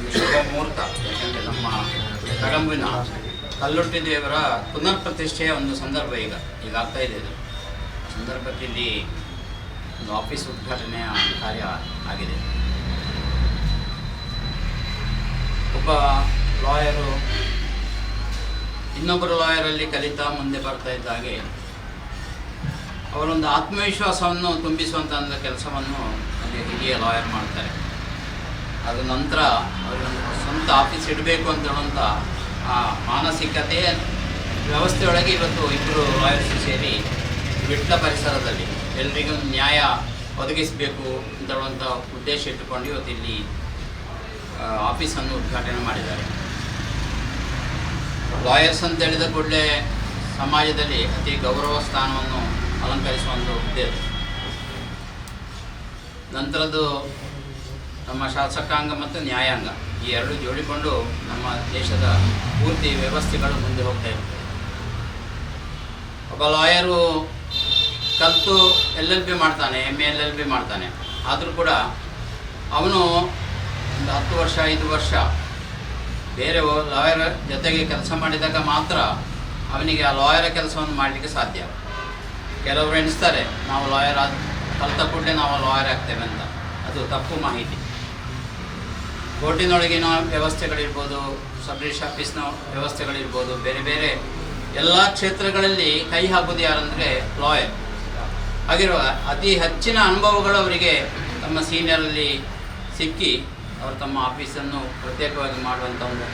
ಒಂದು ಶುಭ ಮುಹೂರ್ತ. ಯಾಕೆಂದರೆ ನಮ್ಮ ಕಡಂಬಿನ ಕಲ್ಲುಟ್ಟಿ ದೇವರ ಪುನರ್ ಪ್ರತಿಷ್ಠೆಯ ಒಂದು ಸಂದರ್ಭ ಈಗಾಗ್ತಾ ಇದೆ. ಇದು ಸಂದರ್ಭದಲ್ಲಿ ಒಂದು ಆಫೀಸ್ ಉದ್ಘಾಟನೆಯ ಕಾರ್ಯ ಆಗಿದೆ. ಒಬ್ಬ ಲಾಯರು ಇನ್ನೊಬ್ಬರು ಲಾಯರಲ್ಲಿ ಕಲಿತಾ ಮುಂದೆ ಬರ್ತಾ ಇದ್ದ ಹಾಗೆ ಅವರೊಂದು ಆತ್ಮವಿಶ್ವಾಸವನ್ನು ತುಂಬಿಸುವಂಥ ಕೆಲಸವನ್ನು ಅಲ್ಲಿ ಹಿರಿಯ ಲಾಯರ್ ಮಾಡ್ತಾರೆ. ಅದು ನಂತರ ಅವರೊಂದು ಸ್ವಂತ ಆಫೀಸ್ ಇಡಬೇಕು ಅಂತ ಹೇಳುವಂಥ ಆ ಮಾನಸಿಕತೆಯ ವ್ಯವಸ್ಥೆಯೊಳಗೆ ಇವತ್ತು ಇಬ್ಬರು ಲಾಯರ್ಸ್ ಸೇರಿ ವಿಟ್ಲ ಪರಿಸರದಲ್ಲಿ ಎಲ್ರಿಗೂ ನ್ಯಾಯ ಒದಗಿಸಬೇಕು ಅಂತ ಹೇಳುವಂಥ ಉದ್ದೇಶ ಇಟ್ಟುಕೊಂಡು ಇವತ್ತು ಇಲ್ಲಿ ಆಫೀಸನ್ನು ಉದ್ಘಾಟನೆ ಮಾಡಿದ್ದಾರೆ. ಲಾಯರ್ಸ್ ಅಂತ ಹೇಳಿದ ಕೂಡಲೇ ಸಮಾಜದಲ್ಲಿ ಅತಿ ಗೌರವ ಸ್ಥಾನವನ್ನು ಅಲಂಕರಿಸುವ ಒಂದು ಹುದ್ದೆ. ನಂತರದ್ದು ನಮ್ಮ ಶಾಸಕಾಂಗ ಮತ್ತು ನ್ಯಾಯಾಂಗ ಈ ಎರಡು ಜೋಡಿಕೊಂಡು ನಮ್ಮ ದೇಶದ ಪೂರ್ತಿ ವ್ಯವಸ್ಥೆಗಳು ಮುಂದೆ ಹೋಗ್ತಾ ಇರ್ತವೆ. ಒಬ್ಬ ಲಾಯರು ಕಲಿತು LLB ಮಾಡ್ತಾನೆ, MA LLB ಮಾಡ್ತಾನೆ. ಆದರೂ ಕೂಡ ಅವನು ಒಂದು 10 ವರ್ಷ 5 ವರ್ಷ ಬೇರೆ ಲಾಯರ್ ಜೊತೆಗೆ ಕೆಲಸ ಮಾಡಿದಾಗ ಮಾತ್ರ ಅವನಿಗೆ ಆ ಲಾಯರ ಕೆಲಸವನ್ನು ಮಾಡಲಿಕ್ಕೆ ಸಾಧ್ಯ. ಕೆಲವರು ಎಣಿಸ್ತಾರೆ ನಾವು ಲಾಯರ್ ಕಲಿತ ಕೂಡಲೇ ನಾವು ಲಾಯರ್ ಆಗ್ತೇವೆ ಅಂತ. ಅದು ತಪ್ಪು ಮಾಹಿತಿ. ಕೋರ್ಟಿನೊಳಗಿನ ವ್ಯವಸ್ಥೆಗಳಿರ್ಬೋದು, ಸಬ್ ರಿಜಿಸ್ಟ್ರಾರ್ ಆಫೀಸ್ನ ವ್ಯವಸ್ಥೆಗಳಿರ್ಬೋದು, ಬೇರೆ ಬೇರೆ ಎಲ್ಲ ಕ್ಷೇತ್ರಗಳಲ್ಲಿ ಕೈ ಹಾಕೋದು ಯಾರಂದರೆ ಲಾಯರ್. ಹಾಗಿರುವ ಅತಿ ಹೆಚ್ಚಿನ ಅನುಭವಗಳು ಅವರಿಗೆ ತಮ್ಮ ಸೀನಿಯರಲ್ಲಿ ಸಿಕ್ಕಿ ಅವರು ತಮ್ಮ ಆಫೀಸನ್ನು ಪ್ರತ್ಯೇಕವಾಗಿ ಮಾಡುವಂಥ ಒಂದು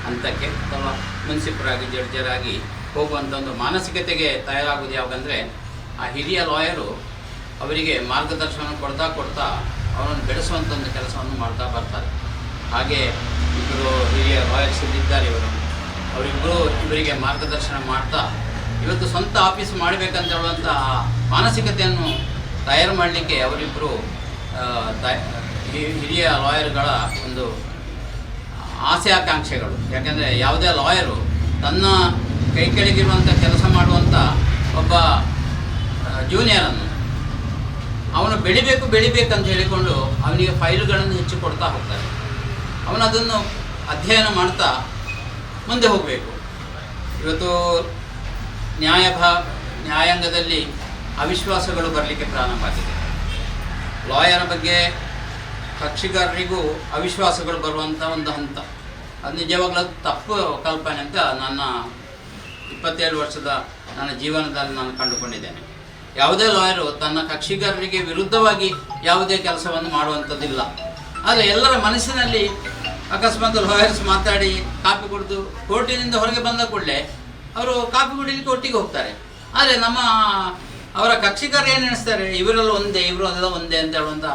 ಹಂತಕ್ಕೆ ಅಥವಾ ಮುನ್ಸಿಪರಾಗಿ ಜಡ್ಜರಾಗಿ ಹೋಗುವಂಥ ಒಂದು ಮಾನಸಿಕತೆಗೆ ತಯಾರಾಗೋದು ಯಾವಾಗಂದರೆ ಆ ಹಿರಿಯ ಲಾಯರು ಅವರಿಗೆ ಮಾರ್ಗದರ್ಶನ ಕೊಡ್ತಾ ಅವರನ್ನು ಬೆಳೆಸುವಂಥ ಒಂದು ಕೆಲಸವನ್ನು ಮಾಡ್ತಾ ಬರ್ತಾರೆ. ಹಾಗೆ ಇಬ್ಬರು ಹಿರಿಯ ಲಾಯರ್ಸ್ ಇದ್ದಾರೆ. ಅವರಿಬ್ಬರು ಇವರಿಗೆ ಮಾರ್ಗದರ್ಶನ ಮಾಡ್ತಾ ಇವತ್ತು ಸ್ವಂತ ಆಫೀಸ್ ಮಾಡಬೇಕಂತ ಹೇಳುವಂಥ ಮಾನಸಿಕತೆಯನ್ನು ತಯಾರು ಮಾಡಲಿಕ್ಕೆ ಅವರಿಬ್ಬರು ಹಿರಿಯ ಲಾಯರ್ಗಳ ಒಂದು ಆಸೆ ಆಕಾಂಕ್ಷೆಗಳು. ಯಾಕೆಂದರೆ ಯಾವುದೇ ಲಾಯರು ತನ್ನ ಕೈ ಕೆಳಗಿರುವಂಥ ಕೆಲಸ ಮಾಡುವಂಥ ಒಬ್ಬ ಜೂನಿಯರನ್ನು ಅವನು ಬೆಳಿಬೇಕಂತ ಹೇಳಿಕೊಂಡು ಅವನಿಗೆ ಫೈಲ್ಗಳನ್ನು ಹೆಚ್ಚು ಕೊಡ್ತಾ ಹೋಗ್ತಾರೆ. ಅವನದನ್ನು ಅಧ್ಯಯನ ಮಾಡ್ತಾ ಮುಂದೆ ಹೋಗಬೇಕು. ಇವತ್ತು ನ್ಯಾಯಾಂಗದಲ್ಲಿ ಅವಿಶ್ವಾಸಗಳು ಬರಲಿಕ್ಕೆ ಪ್ರಾರಂಭ ಆಗಿದೆ. ಲಾಯರ ಬಗ್ಗೆ ಕಕ್ಷಿಗಾರರಿಗೂ ಅವಿಶ್ವಾಸಗಳು ಬರುವಂಥ ಒಂದು ಹಂತ. ಅದು ನಿಜವಾಗ್ಲೂ ತಪ್ಪು ಕಲ್ಪನೆ ಅಂತ ನನ್ನ 27 ವರ್ಷದ ನನ್ನ ಜೀವನದಲ್ಲಿ ನಾನು ಕಂಡುಕೊಂಡಿದ್ದೇನೆ. ಯಾವುದೇ ಲಾಯರು ತನ್ನ ಕಕ್ಷಿಗಾರರಿಗೆ ವಿರುದ್ಧವಾಗಿ ಯಾವುದೇ ಕೆಲಸವನ್ನು ಮಾಡುವಂಥದ್ದಿಲ್ಲ. ಆದರೆ ಎಲ್ಲರ ಮನಸ್ಸಿನಲ್ಲಿ ಅಕಸ್ಮಾತ್ ಲಾಯರ್ಸ್ ಮಾತಾಡಿ ಕಾಪಿ ಕುಡಿದು ಕೋರ್ಟಿನಿಂದ ಹೊರಗೆ ಬಂದ ಕೂಡಲೇ ಅವರು ಕಾಪಿ ಕುಡಿಲಿಕ್ಕೆ ಒಟ್ಟಿಗೆ ಹೋಗ್ತಾರೆ. ಆದರೆ ಅವರ ಕಕ್ಷಿಗಾರ ಏನು ಎಣಿಸ್ತಾರೆ, ಇವರೆಲ್ಲ ಒಂದೇ ಅಂತ ಹೇಳುವಂಥ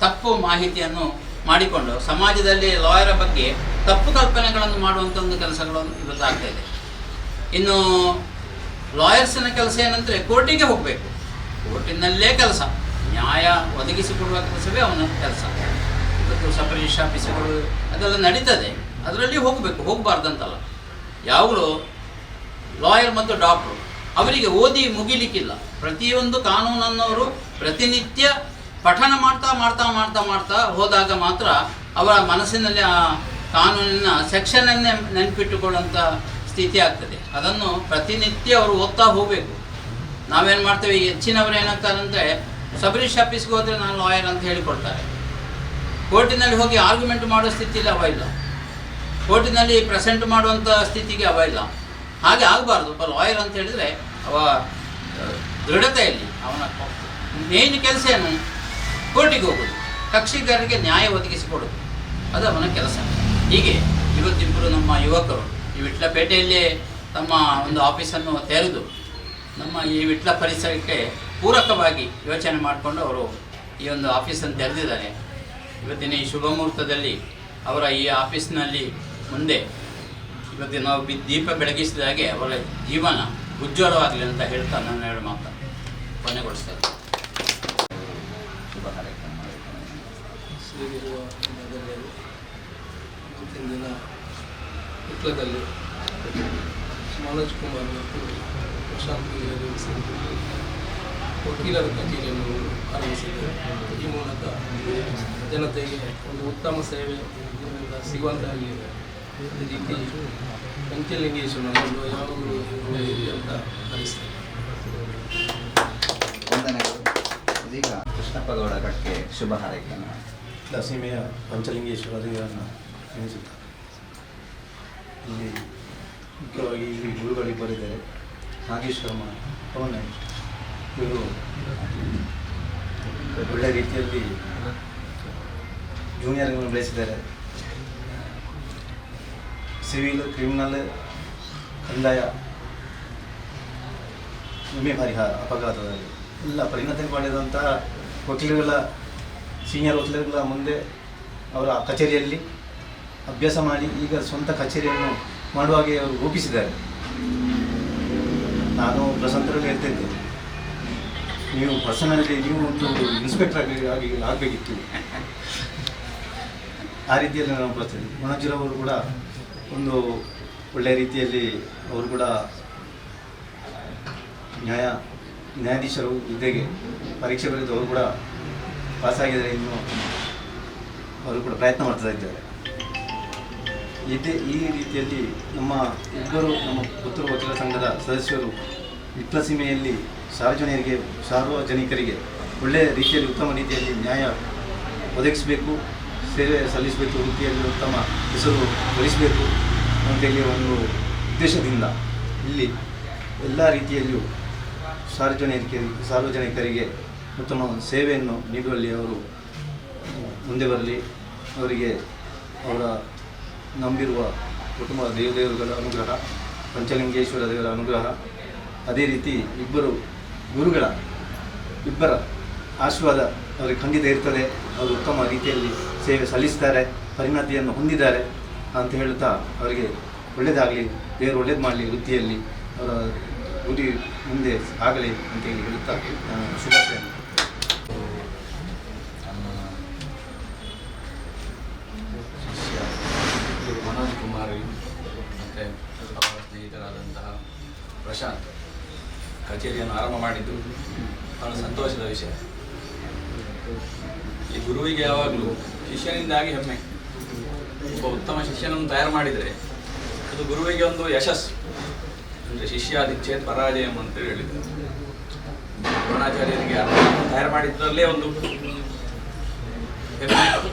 ತಪ್ಪು ಮಾಹಿತಿಯನ್ನು ಮಾಡಿಕೊಂಡು ಸಮಾಜದಲ್ಲಿ ಲಾಯರ ಬಗ್ಗೆ ತಪ್ಪು ಕಲ್ಪನೆಗಳನ್ನು ಮಾಡುವಂಥ ಒಂದು ಕೆಲಸಗಳನ್ನು ಇವತ್ತು ಆಗ್ತಾಯಿದೆ. ಇನ್ನು ಲಾಯರ್ಸಿನ ಕೆಲಸ ಏನಂದರೆ ಕೋರ್ಟಿಗೆ ಹೋಗಬೇಕು, ಕೋರ್ಟಿನಲ್ಲೇ ಕೆಲಸ, ನ್ಯಾಯ ಒದಗಿಸಿಕೊಡುವ ಕೆಲಸವೇ ಅವನ ಕೆಲಸ. ಇವತ್ತು ಸಬ್ ರಿಜಿಸ್ಟ್ರಾರ್ ಆಫೀಸುಗಳು ಅದೆಲ್ಲ ನಡೀತದೆ, ಅದರಲ್ಲಿ ಹೋಗಬಾರ್ದಂತಲ್ಲ. ಯಾವಾಗಲೂ ಲಾಯರ್ ಮತ್ತು ಡಾಕ್ಟ್ರು ಅವರಿಗೆ ಓದಿ ಮುಗಿಲಿಕ್ಕಿಲ್ಲ. ಪ್ರತಿಯೊಂದು ಕಾನೂನನ್ನವರು ಪ್ರತಿನಿತ್ಯ ಪಠನ ಮಾಡ್ತಾ ಹೋದಾಗ ಮಾತ್ರ ಅವರ ಮನಸ್ಸಿನಲ್ಲಿ ಆ ಕಾನೂನಿನ ಸೆಕ್ಷನನ್ನೇ ನೆನಪಿಟ್ಟುಕೊಳ್ಳುವಂಥ ಸ್ಥಿತಿ ಆಗ್ತದೆ. ಅದನ್ನು ಪ್ರತಿನಿತ್ಯ ಅವರು ಓದ್ತಾ ಹೋಗಬೇಕು. ನಾವೇನು ಮಾಡ್ತೇವೆ, ಹೆಚ್ಚಿನವರು ಏನಾಗ್ತಾರಂದರೆ ಸಬ್ ರಿಜಿಸ್ಟ್ರಾರ್ ಆಫೀಸ್ಗೆ ಹೋದರೆ ನಾನು ಲಾಯರ್ ಅಂತ ಹೇಳಿಕೊಡ್ತಾರೆ. ಕೋರ್ಟಿನಲ್ಲಿ ಹೋಗಿ ಆರ್ಗ್ಯುಮೆಂಟ್ ಮಾಡೋ ಸ್ಥಿತಿಯಲ್ಲಿ ಅವ ಇಲ್ಲ, ಕೋರ್ಟಿನಲ್ಲಿ ಪ್ರೆಸೆಂಟ್ ಮಾಡುವಂಥ ಸ್ಥಿತಿಗೆ ಅವ ಇಲ್ಲ. ಹಾಗೆ ಆಗಬಾರ್ದು. ಒಬ್ಬ ಲಾಯರ್ ಅಂತ ಹೇಳಿದರೆ ಅವ ದೃಢತೆಯಲ್ಲಿ ಅವನ ಮೇನ್ ಕೆಲಸ ಏನು, ಕೋರ್ಟಿಗೆ ಹೋಗೋದು, ಕಕ್ಷಿಗಾರರಿಗೆ ನ್ಯಾಯ ಒದಗಿಸಿಕೊಡೋದು, ಅದು ಅವನ ಕೆಲಸ. ಹೀಗೆ ಇವತ್ತಿಬ್ಬರು ನಮ್ಮ ಯುವಕರು ಈ ವಿಟ್ಲಪೇಟೆಯಲ್ಲೇ ತಮ್ಮ ಒಂದು ಆಫೀಸನ್ನು ತೆರೆದು ನಮ್ಮ ಈ ವಿಟ್ಲ ಪರಿಸರಕ್ಕೆ ಪೂರಕವಾಗಿ ಯೋಚನೆ ಮಾಡಿಕೊಂಡು ಅವರು ಈ ಒಂದು ಆಫೀಸನ್ನು ತೆರೆದಿದ್ದಾರೆ. ಇವತ್ತಿನ ಈ ಶುಭ ಮುಹೂರ್ತದಲ್ಲಿ ಅವರ ಈ ಆಫೀಸ್ನಲ್ಲಿ ಮುಂದೆ ಇವತ್ತು ನಾವು ದೀಪ ಬೆಳಗಿಸಿದ ಹಾಗೆ ಅವರ ಜೀವನ ಉಜ್ವಲವಾಗಲಿ ಅಂತ ಹೇಳ್ತಾ ನಾನು ಹೇಳೋ ಮಾತು ಕೊನೆಗೊಳಿಸ್ತೇನೆ. ಶುಭ ಕಾರ್ಯಕ್ರಮ ಶ್ರೀಗಿರುವ ದಿನ ವಿಟ್ಲದಲ್ಲಿ ಮನೋಜ್ ಕುಮಾರ್ ಮತ್ತು ಪ್ರಶಾಂತ್ ವಕೀಲರ ಕಚೇರಿಯನ್ನು ಆರಂಭಿಸಿದೆ. ಈ ಮೂಲಕ ಜನತೆಗೆ ಒಂದು ಉತ್ತಮ ಸೇವೆ ಸಿಗುವಂತ ಆಗಲಿ. ಅದೇ ರೀತಿ ಪಂಚಲಿಂಗೇಶ್ವರನನ್ನು ಯಾವಾಗಲೂ ಇದೆ ಅಂತ ಅನಿಸ್ತದೆ. ವಂದನೆಗಳು. ಇದೀಗ ಕೃಷ್ಣಪ್ಪ ಗೌಡ ಕಟ್ಗೆ ಶುಭ ಹಾರೈಕೆಯನ್ನು. ದಸೀಮೆಯ ಪಂಚಲಿಂಗೇಶ್ವರ ದೇವರನ್ನು ನೆನೆಸುತ್ತಾರೆ. ಇಲ್ಲಿ ಮುಖ್ಯವಾಗಿ ಇಲ್ಲಿ ಗುರುಗಳಿಬ್ಬರಿದ್ದಾರೆ. ನಾಗೇಶ್ವರಮ್ಮ ಪವನ ಇವರು ಒಳ್ಳೆಯ ರೀತಿಯಲ್ಲಿ ಜೂನಿಯರ್ಗಳನ್ನು ಬೆಳೆಸಿದ್ದಾರೆ. ಸಿವಿಲ್, ಕ್ರಿಮಿನಲ್, ಕಂದಾಯ, ವಿಮೆ ಪರಿಹಾರ, ಅಪಘಾತದಲ್ಲಿ ಎಲ್ಲ ಪರಿಣತಿ ಪಡೆದಂತಹ ವಕೀಲರುಗಳ ಸೀನಿಯರ್ ವಕೀಲರುಗಳ ಮುಂದೆ ಅವರ ಕಚೇರಿಯಲ್ಲಿ ಅಭ್ಯಾಸ ಮಾಡಿ ಈಗ ಸ್ವಂತ ಕಚೇರಿಯನ್ನು ಮಾಡುವಾಗೆ ಅವರು ರೂಪಿಸಿದ್ದಾರೆ. ನಾನು ಪ್ರಶಾಂತರಲ್ಲಿ ಹೇಳ್ತಿದ್ದೆ, ನೀವು ಪರ್ಸನಲಿ ನೀವು ಒಂದು ಇನ್ಸ್ಪೆಕ್ಟರ್ ಆಗಿ ಆಗಬೇಕಿತ್ತು. ಆ ರೀತಿಯಲ್ಲಿ ನಾವು ಬರ್ತೀವಿ. ಮನೋಜ್ರವರು ಕೂಡ ಒಂದು ಒಳ್ಳೆಯ ರೀತಿಯಲ್ಲಿ ಅವರು ಕೂಡ ನ್ಯಾಯಾಧೀಶರು ಹುದ್ದೆಗೆ ಪರೀಕ್ಷೆ ಬರೆದು ಅವರು ಕೂಡ ಪಾಸಾಗಿದ್ದಾರೆ. ಇನ್ನು ಅವರು ಕೂಡ ಪ್ರಯತ್ನ ಮಾಡ್ತಾ ಇದ್ದಾರೆ. ಈ ರೀತಿಯಲ್ಲಿ ನಮ್ಮ ಪುತ್ತೂರು ವಕೀಲರ ಸಂಘದ ಸದಸ್ಯರು ವಿಟ್ಲ ಸೀಮೆಯಲ್ಲಿ ಸಾರ್ವಜನಿಕರಿಗೆ ಒಳ್ಳೆಯ ರೀತಿಯಲ್ಲಿ ಉತ್ತಮ ರೀತಿಯಲ್ಲಿ ನ್ಯಾಯ ಒದಗಿಸಬೇಕು, ಸೇವೆ ಸಲ್ಲಿಸಬೇಕು, ವೃತ್ತಿಯಲ್ಲಿ ಉತ್ತಮ ಹೆಸರು ಗಳಿಸಬೇಕು ಅಂತೇಳಿ ಒಂದು ಉದ್ದೇಶದಿಂದ ಇಲ್ಲಿ ಎಲ್ಲ ರೀತಿಯಲ್ಲಿಯೂ ಸಾರ್ವಜನಿಕರಿಗೆ ಉತ್ತಮ ಸೇವೆಯನ್ನು ನೀಡುವಲ್ಲಿ ಅವರು ಮುಂದೆ ಬರಲಿ. ಅವರಿಗೆ ಅವರ ನಂಬಿರುವ ಕುಟುಂಬ ದೇವರುಗಳ ಅನುಗ್ರಹ, ಪಂಚಲಿಂಗೇಶ್ವರ ದೇವರ ಅನುಗ್ರಹ, ಅದೇ ರೀತಿ ಇಬ್ಬರ ಆಶೀರ್ವಾದ ಅವರಿಗೆ ಖಂಡಿತ ಇರ್ತದೆ. ಅವರು ಉತ್ತಮ ರೀತಿಯಲ್ಲಿ ಸೇವೆ ಸಲ್ಲಿಸ್ತಾರೆ, ಪರಿಣತಿಯನ್ನು ಹೊಂದಿದ್ದಾರೆ ಅಂತ ಹೇಳುತ್ತಾ ಅವರಿಗೆ ಒಳ್ಳೆಯದಾಗಲಿ, ದೇವರು ಒಳ್ಳೇದು ಮಾಡಲಿ, ವೃತ್ತಿಯಲ್ಲಿ ಅವರ ಗುರಿ ಮುಂದೆ ಆಗಲಿ ಅಂತೇಳಿ ಹೇಳುತ್ತಾ ನಾನು ಶುಭಾಶಯ. ಮನೋಜ್ ಕುಮಾರ್ ಮತ್ತು ಅವರ ಸ್ನೇಹಿತರಾದಂತಹ ಪ್ರಶಾಂತ್ ಕಚೇರಿಯನ್ನು ಆರಂಭ ಮಾಡಿದ್ದು ಬಹಳ ಸಂತೋಷದ ವಿಷಯ. ಈ ಗುರುವಿಗೆ ಯಾವಾಗಲೂ ಶಿಷ್ಯನಿಂದಾಗಿ ಹೆಮ್ಮೆ. ಒಬ್ಬ ಉತ್ತಮ ಶಿಷ್ಯನನ್ನು ತಯಾರು ಮಾಡಿದರೆ ಅದು ಗುರುವಿಗೆ ಒಂದು ಯಶಸ್ಸು. ಅಂದರೆ ಶಿಷ್ಯಾದಿಚ್ಛೇತ್ ಪರಾಜಯಂ ಅಂತ ಹೇಳಿದರು. ದ್ರೋಣಾಚಾರ್ಯರಿಗೆ ತಯಾರು ಮಾಡಿದ್ದರಲ್ಲೇ ಒಂದು ಹೆಮ್ಮೆ,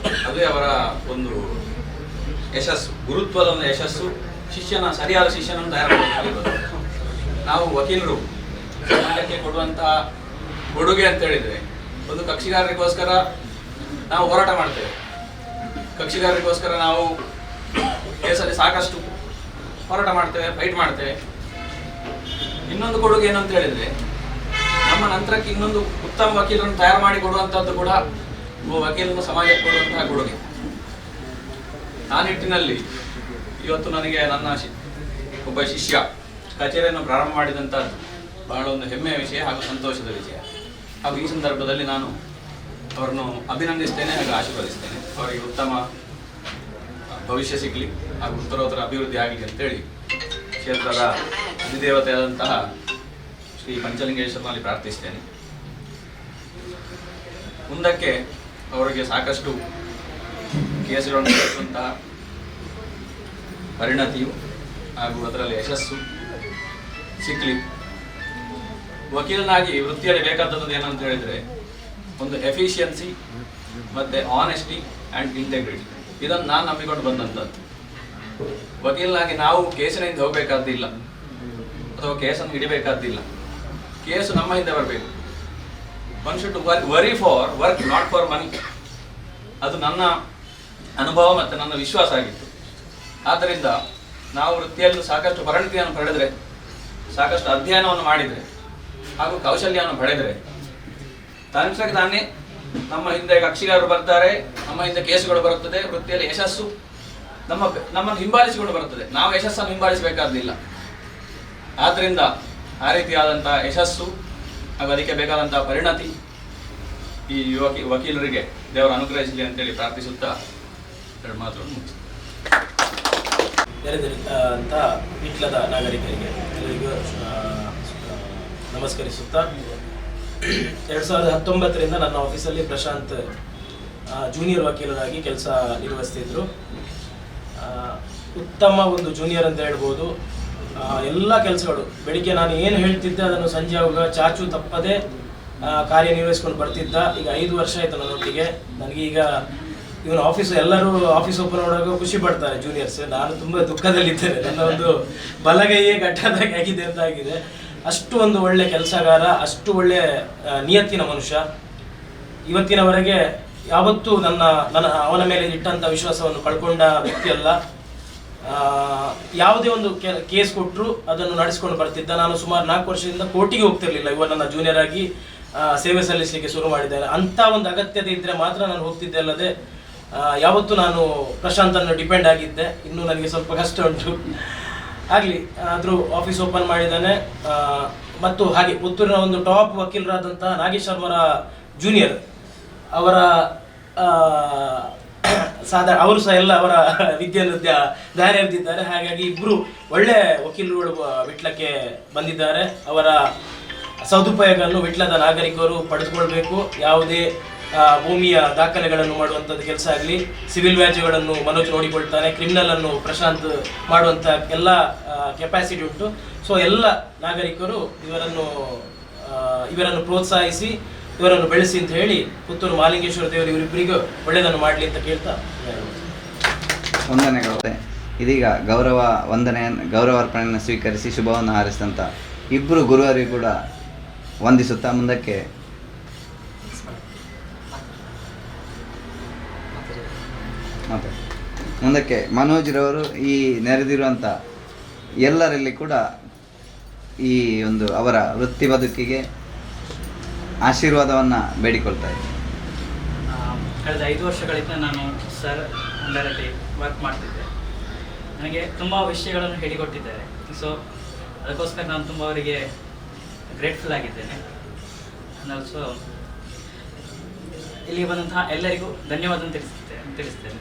ಅದೇ ಅವರ ಒಂದು ಯಶಸ್ಸು, ಗುರುತ್ವದ ಒಂದು ಯಶಸ್ಸು. ಸರಿಯಾದ ಶಿಷ್ಯನನ್ನು ತಯಾರು ಮಾಡಬೇಕು. ನಾವು ವಕೀಲರು ಸಮಾಜಕ್ಕೆ ಕೊಡುವಂತಹ ಕೊಡುಗೆ ಅಂತ ಹೇಳಿದರೆ ಒಂದು ಕಕ್ಷಿಗಾರರಿಗೋಸ್ಕರ ನಾವು ಹೋರಾಟ ಮಾಡ್ತೇವೆ. ಕಕ್ಷಿಗಾರರಿಗೋಸ್ಕರ ನಾವು ಕೇಸಲ್ಲಿ ಸಾಕಷ್ಟು ಹೋರಾಟ ಮಾಡ್ತೇವೆ, ಫೈಟ್ ಮಾಡ್ತೇವೆ. ಇನ್ನೊಂದು ಕೊಡುಗೆ ಏನಂತ ಹೇಳಿದರೆ ನಮ್ಮ ನಂತರಕ್ಕೆ ಇನ್ನೊಂದು ಉತ್ತಮ ವಕೀಲರನ್ನು ತಯಾರು ಮಾಡಿ ಕೊಡುವಂಥದ್ದು ಕೂಡ ವಕೀಲರನ್ನು ಸಮಾಜಕ್ಕೆ ಕೊಡುವಂತಹ ಕೊಡುಗೆ. ಆ ನಿಟ್ಟಿನಲ್ಲಿ ಇವತ್ತು ನನಗೆ ನನ್ನ ಒಬ್ಬ ಶಿಷ್ಯ ಕಚೇರಿಯನ್ನು ಪ್ರಾರಂಭ ಮಾಡಿದಂಥದ್ದು ಬಹಳ ಒಂದು ಹೆಮ್ಮೆಯ ವಿಷಯ ಹಾಗೂ ಸಂತೋಷದ ವಿಷಯ. ಹಾಗೂ ಈ ಸಂದರ್ಭದಲ್ಲಿ ನಾನು ಅವರನ್ನು ಅಭಿನಂದಿಸ್ತೇನೆ ಹಾಗೂ ಆಶೀರ್ವದಿಸ್ತೇನೆ. ಅವರಿಗೆ ಉತ್ತಮ ಭವಿಷ್ಯ ಸಿಗಲಿ ಹಾಗೂ ಉತ್ತರೋತ್ತರ ಅಭಿವೃದ್ಧಿ ಆಗಲಿ ಅಂತೇಳಿ ಕ್ಷೇತ್ರದ ಅಧಿದೇವತೆಯಾದಂತಹ ಶ್ರೀ ಪಂಚಲಿಂಗೇಶ್ವರನಲ್ಲಿ ಪ್ರಾರ್ಥಿಸ್ತೇನೆ. ಮುಂದಕ್ಕೆ ಅವರಿಗೆ ಸಾಕಷ್ಟು ಕೇಸುಗಳನ್ನು ನಡೆಸುವಂತಹ ಪರಿಣತಿಯು ಹಾಗೂ ಅದರಲ್ಲಿ ಯಶಸ್ಸು ಸಿಕ್ಕಲಿ. ವಕೀಲನಾಗಿ ವೃತ್ತಿಯಲ್ಲಿ ಬೇಕಾದದ್ದು ಏನಂತ ಹೇಳಿದರೆ ಒಂದು ಎಫಿಷಿಯನ್ಸಿ ಮತ್ತು ಆನೆಸ್ಟಿ ಆ್ಯಂಡ್ ಇಂಟೆಗ್ರಿಟಿ. ಇದನ್ನು ನಾನು ನಂಬಿಕೊಂಡು ಬಂದಂಥದ್ದು. ವಕೀಲನಾಗಿ ನಾವು ಕೇಸಿನಿಂದ ಹೋಗಬೇಕಾದ್ದಿಲ್ಲ ಅಥವಾ ಕೇಸನ್ನು ಹಿಡಿಬೇಕಾದ್ದಿಲ್ಲ. ಕೇಸು ನಮ್ಮ ಹಿಂದೆ ಬರಬೇಕು. One should worry for work, not for money. ಅದು ನನ್ನ ಅನುಭವ ಮತ್ತು ನನ್ನ ವಿಶ್ವಾಸ ಆಗಿತ್ತು. ಆದ್ದರಿಂದ ನಾವು ವೃತ್ತಿಯಲ್ಲಿ ಸಾಕಷ್ಟು ಪರಿಣತಿಯನ್ನು ಪಡೆದರೆ, ಸಾಕಷ್ಟು ಅಧ್ಯಯನವನ್ನು ಮಾಡಿದರೆ ಹಾಗೂ ಕೌಶಲ್ಯವನ್ನು ಪಡೆದರೆ ತಾನೇ ನಮ್ಮ ಹಿಂದೆ ಕಕ್ಷಿಗಾರರು ಬರ್ತಾರೆ, ನಮ್ಮ ಹಿಂದೆ ಕೇಸುಗಳು ಬರುತ್ತದೆ, ವೃತ್ತಿಯಲ್ಲಿ ಯಶಸ್ಸು ನಮ್ಮನ್ನು ಹಿಂಬಾಲಿಸಿಕೊಂಡು ಬರುತ್ತದೆ. ನಾವು ಯಶಸ್ಸನ್ನು ಹಿಂಬಾಲಿಸಬೇಕಾದಿಲ್ಲ. ಆದ್ದರಿಂದ ಆ ರೀತಿಯಾದಂಥ ಯಶಸ್ಸು ಹಾಗೂ ಅದಕ್ಕೆ ಬೇಕಾದಂಥ ಪರಿಣತಿ ಈ ವಕೀಲರಿಗೆ ದೇವರು ಅನುಗ್ರಹಿಸಲಿ ಅಂತೇಳಿ ಪ್ರಾರ್ಥಿಸುತ್ತಾ ಎರಡು ಮಾತುಗಳನ್ನು ಮುಗಿಸ್ತೀನಿ. ನೆರೆದಿರುವಂಥ ವಿಟ್ಲದ ನಾಗರಿಕರಿಗೆ ಎಲ್ಲರಿಗೂ ನಮಸ್ಕರಿಸುತ್ತಾ 2019ರಿಂದ ನನ್ನ ಆಫೀಸಲ್ಲಿ ಪ್ರಶಾಂತ್ ಜೂನಿಯರ್ ವಕೀಲರಾಗಿ ಕೆಲಸ ನಿರ್ವಹಿಸ್ತಿದ್ರು. ಉತ್ತಮ ಒಂದು ಜೂನಿಯರ್ ಅಂತ ಹೇಳ್ಬೋದು. ಎಲ್ಲ ಕೆಲಸಗಳು ಬೆಳಿಗ್ಗೆ ನಾನು ಏನು ಹೇಳ್ತಿದ್ದೆ ಅದನ್ನು ಸಂಜೆ ಆಗುವಾಗ ಚಾಚು ತಪ್ಪದೆ ಕಾರ್ಯನಿರ್ವಹಿಸ್ಕೊಂಡು ಬರ್ತಿದ್ದ. ಈಗ 5 ವರ್ಷ ಆಯಿತು ನನ್ನೊಟ್ಟಿಗೆ. ನನಗೀಗ ಇವನು ಎಲ್ಲರೂ ಆಫೀಸ್ ಓಪನ್ ಮಾಡುವಾಗ ಖುಷಿ ಪಡ್ತಾರೆ ಜೂನಿಯರ್ಸ್. ನಾನು ತುಂಬ ದುಃಖದಲ್ಲಿದ್ದೇನೆ. ನನ್ನ ಒಂದು ಬಲಗೈಯೇ ಗಟ್ಟದಾಗಿ ಆಗಿದೆ ಅಂತ ಆಗಿದೆ. ಅಷ್ಟು ಒಂದು ಒಳ್ಳೆ ಕೆಲಸಗಾರ, ಅಷ್ಟು ಒಳ್ಳೆ ನಿಯತ್ತಿನ ಮನುಷ್ಯ. ಇವತ್ತಿನವರೆಗೆ ಯಾವತ್ತೂ ಅವನ ಮೇಲೆ ಇಟ್ಟಂಥ ವಿಶ್ವಾಸವನ್ನು ಕಳ್ಕೊಂಡ ವ್ಯಕ್ತಿ ಅಲ್ಲ. ಯಾವುದೇ ಒಂದು ಕೇಸ್ ಕೊಟ್ಟರು ಅದನ್ನು ನಡೆಸ್ಕೊಂಡು ಬರ್ತಿದ್ದ. ನಾನು ಸುಮಾರು 4 ವರ್ಷದಿಂದ ಕೋರ್ಟಿಗೆ ಹೋಗ್ತಿರ್ಲಿಲ್ಲ. ಇವಾಗ ನನ್ನ ಜೂನಿಯರ್ ಆಗಿ ಸೇವೆ ಸಲ್ಲಿಸಲಿಕ್ಕೆ ಶುರು ಮಾಡಿದ್ದೇನೆ. ಅಂಥ ಒಂದು ಅಗತ್ಯತೆ ಇದ್ದರೆ ಮಾತ್ರ ನಾನು ಹೋಗ್ತಿದ್ದೆ, ಅಲ್ಲದೆ ಯಾವತ್ತೂ ನಾನು ಪ್ರಶಾಂತನ್ನು ಡಿಪೆಂಡ್ ಆಗಿದ್ದೆ. ಇನ್ನೂ ನನಗೆ ಸ್ವಲ್ಪ ಕಷ್ಟ ಉಂಟು. ಆಗಲಿ, ಆದರೂ ಆಫೀಸ್ ಓಪನ್ ಮಾಡಿದ್ದಾನೆ. ಮತ್ತು ಹಾಗೆ ಪುತ್ತೂರಿನ ಒಂದು ಟಾಪ್ ವಕೀಲರಾದಂಥ ನಾಗೇಶ್ ಶರ್ಮರ ಜೂನಿಯರ್ ಅವರ ಅವರು ಸಹ ಎಲ್ಲ ಅವರ ವಿದ್ಯೆಯನ್ನು ದಾರಿ ಎರೆದಿದ್ದಾರೆ. ಹಾಗಾಗಿ ಇಬ್ಬರು ಒಳ್ಳೆ ವಕೀಲರುಗಳು ವಿಟ್ಲಕ್ಕೆ ಬಂದಿದ್ದಾರೆ. ಅವರ ಸದುಪಯೋಗವನ್ನು ವಿಟ್ಲದ ನಾಗರಿಕರು ಪಡೆದುಕೊಳ್ಬೇಕು. ಯಾವುದೇ ಭೂಮಿಯ ದಾಖಲೆಗಳನ್ನು ಮಾಡುವಂಥದ್ದು ಕೆಲಸ ಆಗಲಿ, ಸಿವಿಲ್ ವ್ಯಾಜ್ಯಗಳನ್ನು ಮನೋಜ್ ನೋಡಿಕೊಳ್ತಾನೆ, ಕ್ರಿಮಿನಲ್ ಅನ್ನು ಪ್ರಶಾಂತ್ ಮಾಡುವಂಥ ಎಲ್ಲ ಕೆಪಾಸಿಟಿ ಉಂಟು. ಸೊ ಎಲ್ಲ ನಾಗರಿಕರು ಇವರನ್ನು ಪ್ರೋತ್ಸಾಹಿಸಿ ಇವರನ್ನು ಬೆಳೆಸಿ ಅಂತ ಹೇಳಿ ಪುತ್ತೂರು ಮಹಾಲಿಂಗೇಶ್ವರ ದೇವರು ಇವರಿಬ್ಬರಿಗೂ ಒಳ್ಳೆಯದನ್ನು ಮಾಡಲಿ ಅಂತ ಕೇಳ್ತಾ ವಂದನೆಗಳು. ಇದೀಗ ಗೌರವಾರ್ಪಣೆಯನ್ನು ಸ್ವೀಕರಿಸಿ ಶುಭವನ್ನು ಹಾರೈಸಿದಂಥ ಇಬ್ಬರು ಗುರುವರಿಗೂ ಕೂಡ ವಂದಿಸುತ್ತಾ ಮುಂದಕ್ಕೆ ಮನೋಜ್ರವರು ಈ ನೆರೆದಿರುವಂಥ ಎಲ್ಲರಲ್ಲಿ ಕೂಡ ಈ ಒಂದು ಅವರ ವೃತ್ತಿ ಬದುಕಿಗೆ ಆಶೀರ್ವಾದವನ್ನು ಬೇಡಿಕೊಳ್ತಾ ಇದ್ದೀನಿ. ಕಳೆದ 5 ವರ್ಷಗಳಿಂದ ನಾನು ಸರ್ ಅಂಡರಲ್ಲಿ ವರ್ಕ್ ಮಾಡ್ತಿದ್ದೆ. ನನಗೆ ತುಂಬ ವಿಷಯಗಳನ್ನು ಹೇಳಿಕೊಟ್ಟಿದ್ದಾರೆ. ಸೊ ಅದಕ್ಕೋಸ್ಕರ ನಾನು ತುಂಬ ಅವರಿಗೆ ಗ್ರೇಟ್ಫುಲ್ ಆಗಿದ್ದೇನೆ. ಆಲ್ಸೋ ಇಲ್ಲಿ ಬಂದಂತಹ ಎಲ್ಲರಿಗೂ ಧನ್ಯವಾದ ತಿಳಿಸ್ತೇನೆ.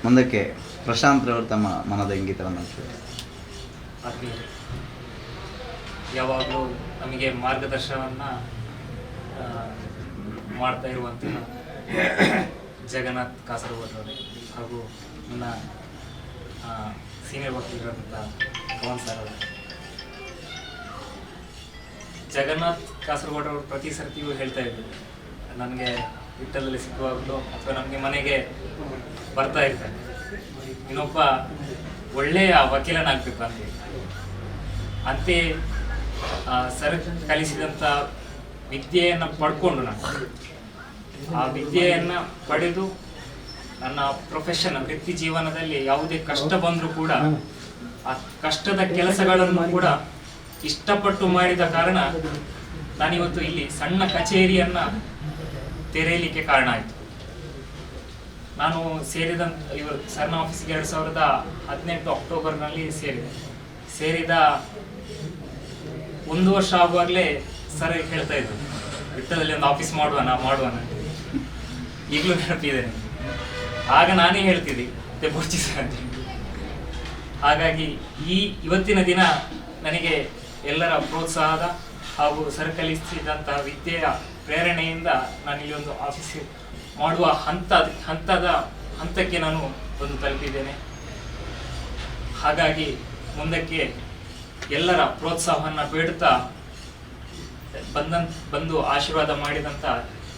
ಮುಂದಕ್ಕೆ ಪ್ರಶಾಂತ್ ರವರು ತಮ್ಮ ಮನದ ಇಂಗಿತವನ್ನು ಯಾವಾಗಲೂ ನಮಗೆ ಮಾರ್ಗದರ್ಶನವನ್ನು ಮಾಡ್ತಾ ಇರುವಂತಹ ಜಗನ್ನಾಥ್ ಕಾಸರಗೋಡು ಹಾಗೂ ನನ್ನ ಸೀನಿಯರ್ ವಕೀಲರಾದಂಥ ಪವನ್ ಸರ್ ಅವರು. ಜಗನ್ನಾಥ್ ಕಾಸರಗೋಡು ಅವರು ಪ್ರತಿ ಸರ್ತಿಯೂ ಹೇಳ್ತಾ ಇದ್ರು, ನನಗೆ ವಿಟ್ಟದಲ್ಲಿ ಸಿಕ್ಕುವಾಗಲೂ ಅಥವಾ ನಮಗೆ ಮನೆಗೆ ಬರ್ತಾ ಇರ್ತಾರೆ, ಇನ್ನೊಬ್ಬ ಒಳ್ಳೆಯ ವಕೀಲನಾಗಬೇಕು ಅಂತೇಳಿ. ಅಂತೆ ಸರ್ ಕಲಿಸಿದಂಥ ವಿದ್ಯೆಯನ್ನು ಪಡ್ಕೊಂಡು ನಾನು ಆ ವಿದ್ಯೆಯನ್ನು ಪಡೆದು ನನ್ನ ಪ್ರೊಫೆಷನ್ ವೃತ್ತಿ ಜೀವನದಲ್ಲಿ ಯಾವುದೇ ಕಷ್ಟ ಬಂದರೂ ಕೂಡ ಆ ಕಷ್ಟದ ಕೆಲಸಗಳನ್ನು ಕೂಡ ಇಷ್ಟಪಟ್ಟು ಮಾಡಿದ ಕಾರಣ ನಾನಿವತ್ತು ಇಲ್ಲಿ ಸಣ್ಣ ಕಚೇರಿಯನ್ನು ತೆರೆಯಲಿಕ್ಕೆ ಕಾರಣ ಆಯಿತು. ನಾನು ಇವರು ಸರ್ನ ಆಫೀಸ್ಗೆ 2018 ಅಕ್ಟೋಬರ್ನಲ್ಲಿ ಸೇರಿದ 1 ವರ್ಷ ಆಗುವಾಗಲೇ ಸರ್ ಹೇಳ್ತಾ ಇದ್ರು, ವಿಟ್ಟದಲ್ಲಿ ಒಂದು ಆಫೀಸ್ ಮಾಡುವನ ಈಗಲೂ ನೆನಪಿದೆ. ಆಗ ನಾನೇ ಹೇಳ್ತಿದ್ದೆ ಬೋರ್ಚಿ ಸರ್ ಅಂತ. ಹಾಗಾಗಿ ಇವತ್ತಿನ ದಿನ ನನಗೆ ಎಲ್ಲರ ಪ್ರೋತ್ಸಾಹದ ಹಾಗೂ ಸರ್ ಕಲಿಸಿದಂತಹ ವಿದ್ಯೆಯ ಪ್ರೇರಣೆಯಿಂದ ನಾನು ಇಲ್ಲಿ ಒಂದು ಆಫೀಸ್ ಮಾಡುವ ಹಂತಕ್ಕೆ ನಾನು ತಲುಪಿದ್ದೇನೆ. ಹಾಗಾಗಿ ಮುಂದಕ್ಕೆ ಎಲ್ಲರ ಪ್ರೋತ್ಸಾಹವನ್ನು ಬೇಡುತ್ತಾ ಬಂದು ಆಶೀರ್ವಾದ ಮಾಡಿದಂಥ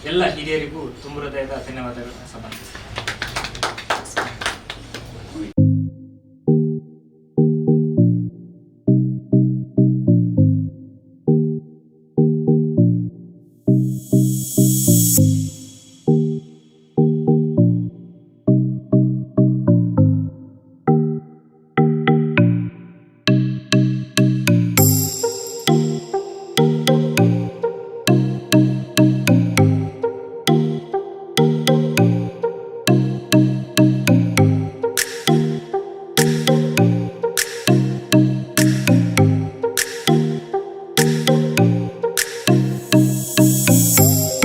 ಎಲ್ಲ ಹಿರಿಯರಿಗೂ ತುಂಬ ಹೃದಯದ ಧನ್ಯವಾದಗಳನ್ನು ಸಮರ್ಪಿಸ್ತೇನೆ.